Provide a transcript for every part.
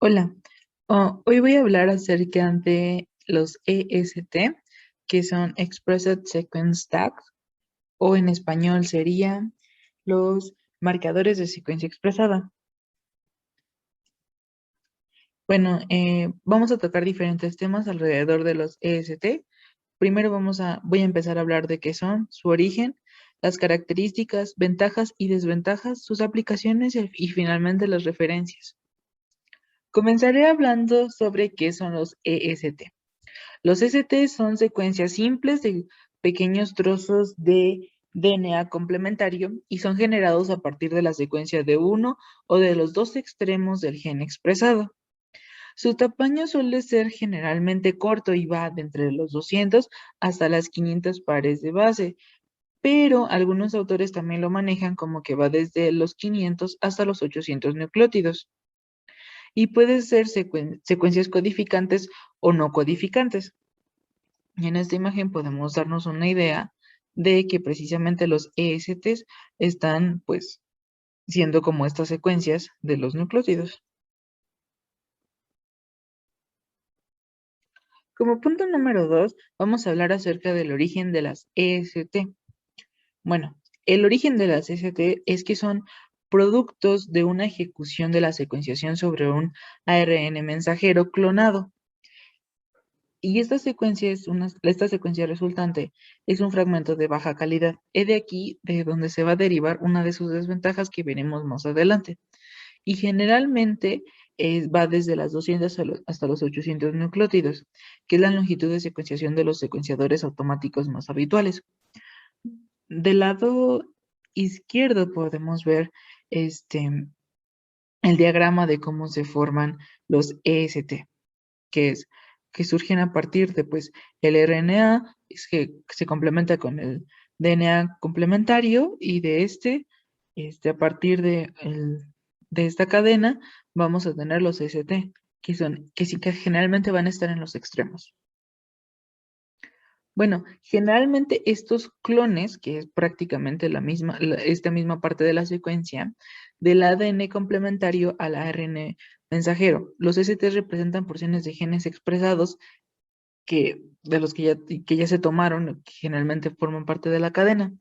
Hola, hoy voy a hablar acerca de los EST, que son Expressed Sequence Tags, o en español serían los marcadores de secuencia expresada. Bueno, vamos a tocar diferentes temas alrededor de los EST. Primero voy a empezar a hablar de qué son, su origen, las características, ventajas y desventajas, sus aplicaciones y finalmente las referencias. Comenzaré hablando sobre qué son los EST. Los ST son secuencias simples de pequeños trozos de DNA complementario y son generados a partir de la secuencia de uno o de los dos extremos del gen expresado. Su tamaño suele ser generalmente corto y va de entre los 200 hasta las 500 pares de base, pero algunos autores también lo manejan como que va desde los 500 hasta los 800 nucleótidos y puede ser secuencias codificantes o no codificantes. Y en esta imagen podemos darnos una idea de que precisamente los ESTs están pues siendo como estas secuencias de los nucleótidos. Como punto número 2, vamos a hablar acerca del origen de las EST. Bueno, el origen de las EST es que son productos de una ejecución de la secuenciación sobre un ARN mensajero clonado. Y esta secuencia resultante es un fragmento de baja calidad. Es de aquí de donde se va a derivar una de sus desventajas que veremos más adelante. Y generalmente va desde las 200 hasta los 800 nucleótidos, que es la longitud de secuenciación de los secuenciadores automáticos más habituales. Del lado izquierdo podemos ver el diagrama de cómo se forman los EST, que es que surgen a partir de pues el RNA, es que se complementa con el DNA complementario y de a partir de esta cadena vamos a tener los ST, que sí que generalmente van a estar en los extremos. Bueno, generalmente estos clones, que es prácticamente esta misma parte de la secuencia, del ADN complementario al ARN mensajero. Los ST representan porciones de genes expresados de los que ya se tomaron, que generalmente forman parte de la cadena,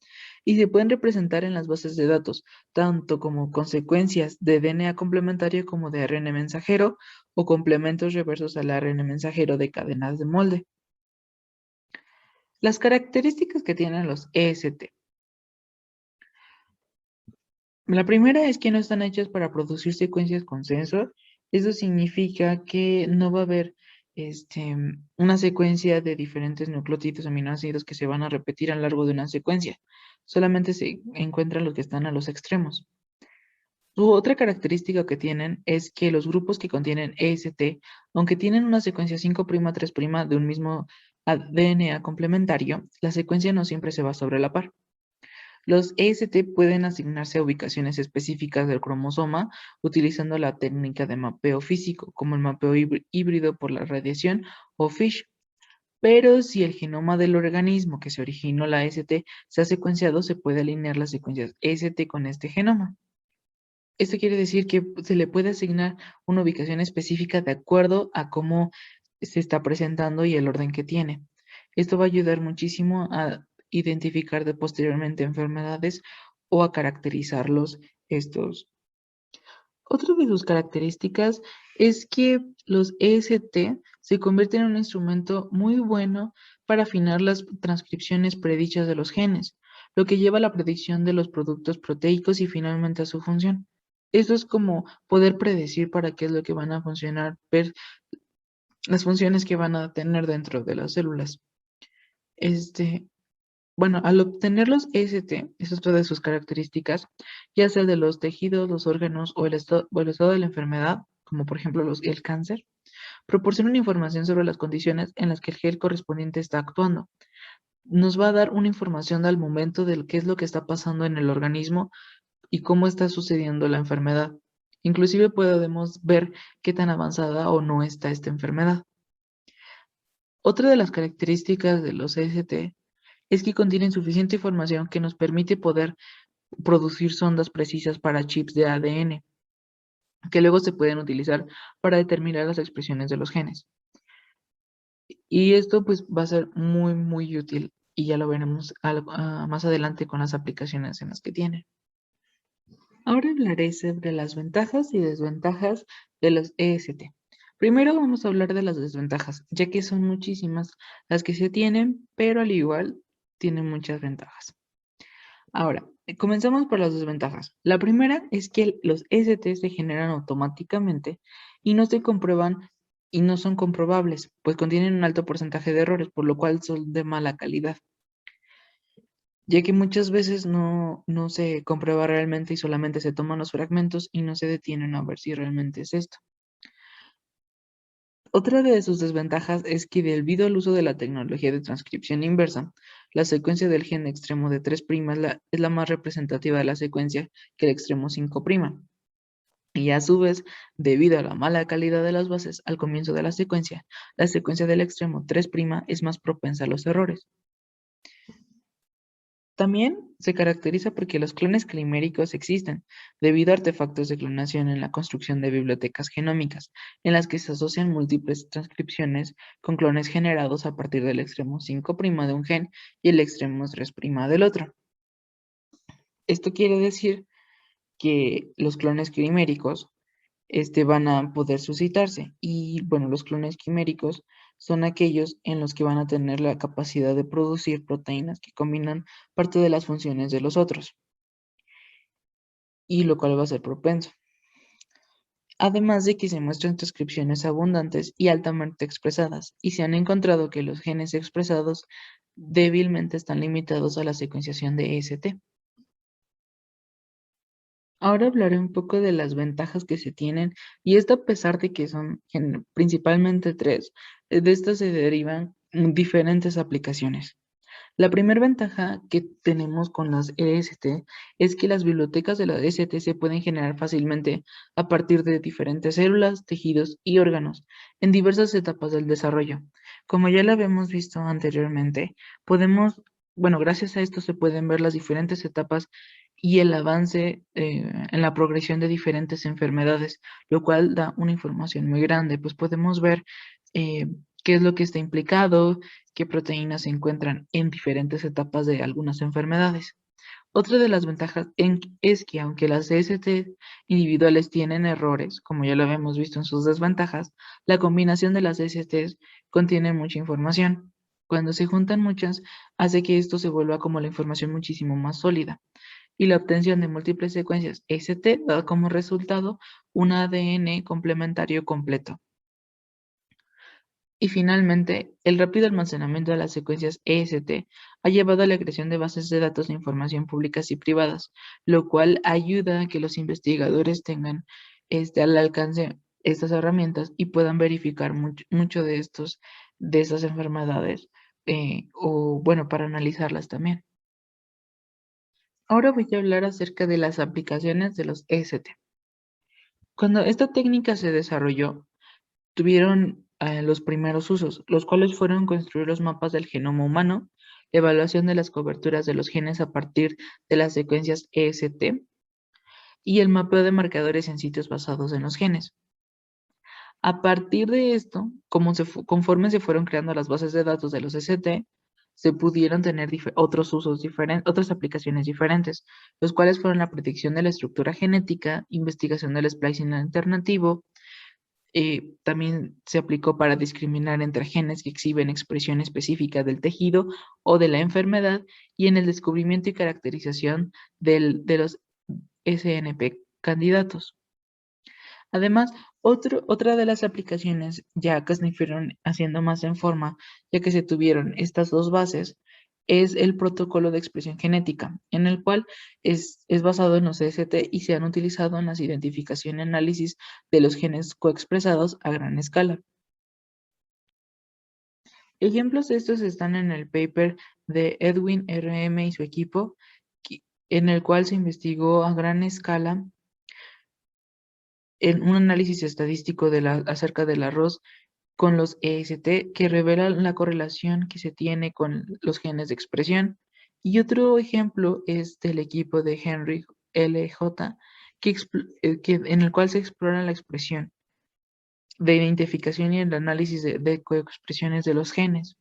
y se pueden representar en las bases de datos, tanto como consecuencias de DNA complementario como de ARN mensajero, o complementos reversos al ARN mensajero de cadenas de molde. Las características que tienen los EST. La primera es que no están hechas para producir secuencias con sensor. Eso significa que no va a haber una secuencia de diferentes nucleótidos aminoácidos que se van a repetir a lo largo de una secuencia. Solamente se encuentran los que están a los extremos. Su otra característica que tienen es que los grupos que contienen EST, aunque tienen una secuencia 5'3' de un mismo DNA complementario, la secuencia no siempre se va sobre la par. Los EST pueden asignarse a ubicaciones específicas del cromosoma utilizando la técnica de mapeo físico, como el mapeo híbrido por la radiación o FISH. Pero si el genoma del organismo que se originó la EST se ha secuenciado, se puede alinear las secuencias EST con este genoma. Esto quiere decir que se le puede asignar una ubicación específica de acuerdo a cómo se está presentando y el orden que tiene. Esto va a ayudar muchísimo a identificar posteriormente enfermedades o a caracterizarlos estos. Otra de sus características es que los EST se convierten en un instrumento muy bueno para afinar las transcripciones predichas de los genes, lo que lleva a la predicción de los productos proteicos y finalmente a su función. Esto es como poder predecir para qué es lo que van a funcionar, ver las funciones que van a tener dentro de las células. Este, bueno, al obtener los EST, esa es otra de sus características, ya sea de los tejidos, los órganos o el estado de la enfermedad, como por ejemplo el cáncer, proporcionan información sobre las condiciones en las que el gel correspondiente está actuando. Nos va a dar una información al momento de qué es lo que está pasando en el organismo y cómo está sucediendo la enfermedad. Inclusive podemos ver qué tan avanzada o no está esta enfermedad. Otra de las características de los EST es que contienen suficiente información que nos permite poder producir sondas precisas para chips de ADN. que luego se pueden utilizar para determinar las expresiones de los genes. Y esto pues va a ser muy, muy útil y ya lo veremos más adelante con las aplicaciones en las que tiene. Ahora hablaré sobre las ventajas y desventajas de los EST. Primero vamos a hablar de las desventajas, ya que son muchísimas las que se tienen, pero al igual tienen muchas ventajas. Ahora, comenzamos por las desventajas. La primera es que los EST se generan automáticamente y no se comprueban y no son comprobables, pues contienen un alto porcentaje de errores, por lo cual son de mala calidad, ya que muchas veces no se comprueba realmente y solamente se toman los fragmentos y no se detienen a ver si realmente es esto. Otra de sus desventajas es que debido al uso de la tecnología de transcripción inversa, la secuencia del gen extremo de 3' es la más representativa de la secuencia que el extremo 5'. Y a su vez, debido a la mala calidad de las bases al comienzo de la secuencia del extremo 3' es más propensa a los errores. También se caracteriza porque los clones climéricos existen, debido a artefactos de clonación en la construcción de bibliotecas genómicas, en las que se asocian múltiples transcripciones con clones generados a partir del extremo 5' de un gen y el extremo 3' del otro. Esto quiere decir que los clones quiméricos van a poder suscitarse. Y bueno, los clones quiméricos son aquellos en los que van a tener la capacidad de producir proteínas que combinan parte de las funciones de los otros, y lo cual va a ser propenso. Además de que se muestran transcripciones abundantes y altamente expresadas, y se han encontrado que los genes expresados débilmente están limitados a la secuenciación de EST. Ahora hablaré un poco de las ventajas que se tienen, y esto a pesar de que son principalmente tres, de estas se derivan diferentes aplicaciones. La primera ventaja que tenemos con las EST es que las bibliotecas de la EST se pueden generar fácilmente a partir de diferentes células, tejidos y órganos en diversas etapas del desarrollo. Como ya lo habíamos visto anteriormente, bueno, gracias a esto se pueden ver las diferentes etapas y el avance en la progresión de diferentes enfermedades, lo cual da una información muy grande, pues podemos ver eh, qué es lo que está implicado, qué proteínas se encuentran en diferentes etapas de algunas enfermedades. Otra de las ventajas es que aunque las CST individuales tienen errores, como ya lo habíamos visto en sus desventajas, la combinación de las CSTs contiene mucha información. Cuando se juntan muchas, hace que esto se vuelva como la información muchísimo más sólida. Y la obtención de múltiples secuencias ST da como resultado un ADN complementario completo. Y finalmente, el rápido almacenamiento de las secuencias EST ha llevado a la creación de bases de datos de información públicas y privadas, lo cual ayuda a que los investigadores tengan al alcance estas herramientas y puedan verificar mucho de estas enfermedades, o bueno, para analizarlas también. Ahora voy a hablar acerca de las aplicaciones de los EST. Cuando esta técnica se desarrolló, tuvieron los primeros usos, los cuales fueron construir los mapas del genoma humano, evaluación de las coberturas de los genes a partir de las secuencias EST y el mapeo de marcadores en sitios basados en los genes. A partir de esto, conforme se fueron creando las bases de datos de los EST, se pudieron tener otros usos diferentes, otras aplicaciones diferentes, los cuales fueron la predicción de la estructura genética, investigación del splicing alternativo. También se aplicó para discriminar entre genes que exhiben expresión específica del tejido o de la enfermedad, y en el descubrimiento y caracterización de los SNP candidatos. Además, otra de las aplicaciones ya que se fueron haciendo más en forma, ya que se tuvieron estas dos bases, es el protocolo de expresión genética, en el cual es basado en los CST y se han utilizado en la identificación y análisis de los genes coexpresados a gran escala. Ejemplos de estos están en el paper de Edwin R.M. y su equipo, en el cual se investigó a gran escala en un análisis estadístico acerca del arroz con los EST, que revelan la correlación que se tiene con los genes de expresión. Y otro ejemplo es del equipo de Henry L.J., en el cual se explora la expresión de identificación y el análisis de coexpresiones de los genes.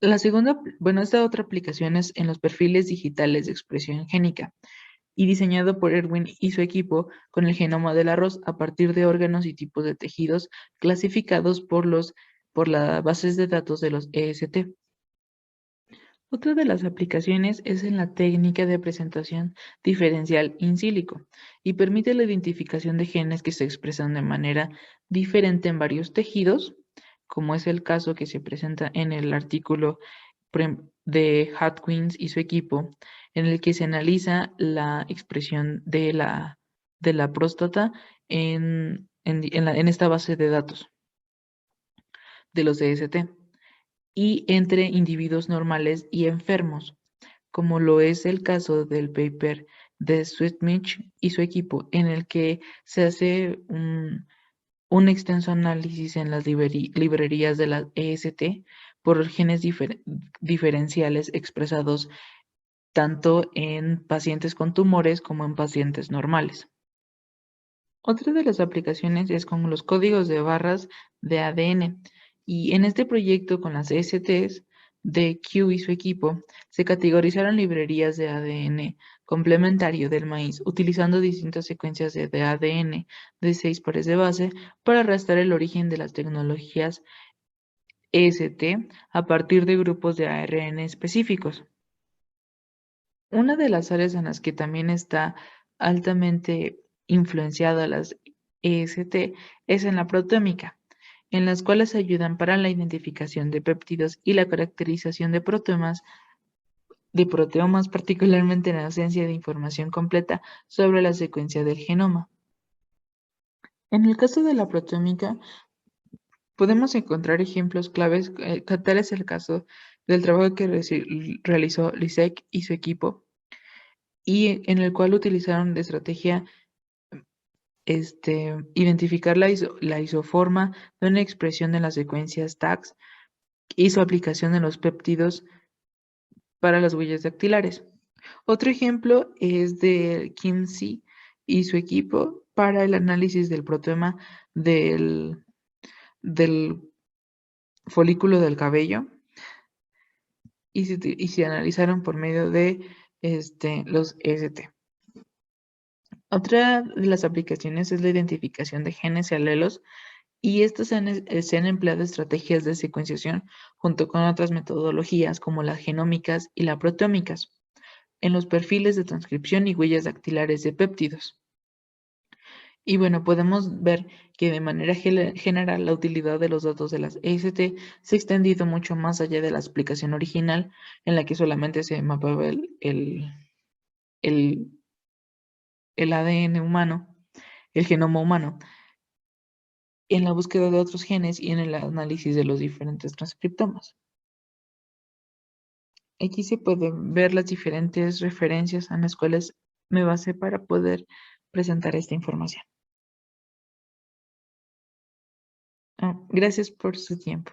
La segunda, bueno, esta otra aplicación es en los perfiles digitales de expresión génica y diseñado por Erwin y su equipo con el genoma del arroz a partir de órganos y tipos de tejidos clasificados por las bases de datos de los EST. Otra de las aplicaciones es en la técnica de presentación diferencial in silico y permite la identificación de genes que se expresan de manera diferente en varios tejidos, como es el caso que se presenta en el artículo de Hutchins y su equipo, en el que se analiza la expresión de la próstata en esta base de datos de los DST y entre individuos normales y enfermos, como lo es el caso del paper de Sweetmich y su equipo, en el que se hace un extenso análisis en las librerías de la EST por genes diferenciales expresados tanto en pacientes con tumores como en pacientes normales. Otra de las aplicaciones es con los códigos de barras de ADN, y en este proyecto con las ESTs de Q y su equipo se categorizaron librerías de ADN complementario del maíz utilizando distintas secuencias de ADN de 6 pares de base para rastrear el origen de las tecnologías EST a partir de grupos de ARN específicos. Una de las áreas en las que también está altamente influenciada las EST es en la proteómica, en las cuales ayudan para la identificación de péptidos y la caracterización de proteomas, particularmente en la ausencia de información completa sobre la secuencia del genoma. En el caso de la proteómica, podemos encontrar ejemplos claves, tal es el caso del trabajo que realizó Lisek y su equipo, y en el cual utilizaron de estrategia identificar la isoforma de una expresión de las secuencias TAGS y su aplicación en los péptidos para las huellas dactilares. Otro ejemplo es de Kinsey y su equipo para el análisis del proteoma del folículo del cabello y se analizaron por medio de los EST. Otra de las aplicaciones es la identificación de genes y alelos, y estas se han empleado estrategias de secuenciación junto con otras metodologías como las genómicas y las proteómicas en los perfiles de transcripción y huellas dactilares de péptidos. Y bueno, podemos ver que de manera general la utilidad de los datos de las EST se ha extendido mucho más allá de la explicación original en la que solamente se mapeaba el, el ADN humano, el genoma humano, en la búsqueda de otros genes y en el análisis de los diferentes transcriptomas. Aquí se pueden ver las diferentes referencias en las cuales me basé para poder presentar esta información. Gracias por su tiempo.